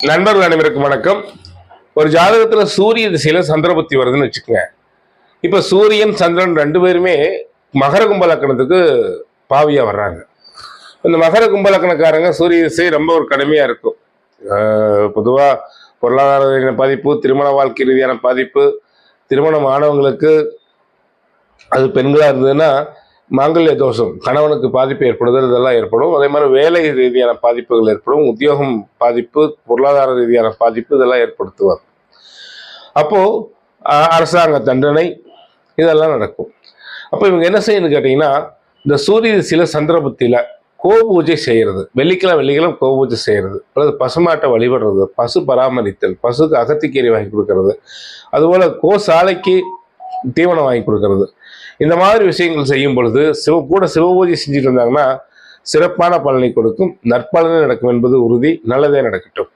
நண்பர்கள் அனைவருக்கும் வணக்கம். ஒரு ஜாதகத்துல சூரிய திசையில சந்திரபுத்தி வருதுன்னு வச்சுக்கோங்க. இப்ப சூரியன் சந்திரன் ரெண்டு பேருமே மகர கும்ப லக்கணத்துக்கு பாவியா வர்றாங்க. இந்த மகர கும்ப லக்கணக்காரங்க சூரிய திசை ரொம்ப ஒரு கடுமையா இருக்கும். பொதுவா பொருளாதார ரீதியான பாதிப்பு, திருமண வாழ்க்கை ரீதியான பாதிப்பு, திருமணம் ஆனவங்களுக்கு அது பெண்களா இருந்ததுன்னா மாங்கல்ய தோஷம், கணவனுக்கு பாதிப்பு ஏற்படுதல், இதெல்லாம் ஏற்படும். அதே மாதிரி வேலை ரீதியான பாதிப்புகள் ஏற்படும், உத்தியோகம் பாதிப்பு, பொருளாதார ரீதியான பாதிப்பு, இதெல்லாம் ஏற்படுத்துவார். அப்போ அரசாங்க தண்டனை இதெல்லாம் நடக்கும். அப்போ இவங்க என்ன செய்யணும்னு கேட்டீங்கன்னா, இந்த சூரிய திசையில சந்திரபுத்தியில கோபூஜை செய்யறது, வெள்ளிக்கிழமை கோபூஜை செய்யறது, அல்லது பசுமாட்டை வழிபடுறது, பசு பராமரித்தல், பசுக்கு அகத்திக்கீரை வாங்கி கொடுக்கறது, அதுபோல கோசாலைக்கு தீவனம் வாங்கி கொடுக்கறது, இந்த மாதிரி விஷயங்கள் செய்யும் பொழுது சிவபூஜை செஞ்சுட்டு இருந்தாங்கன்னா சிறப்பான பலனை கொடுக்கும், நற்பலனே நடக்கும் என்பது உறுதி. நல்லதே நடக்கட்டும்.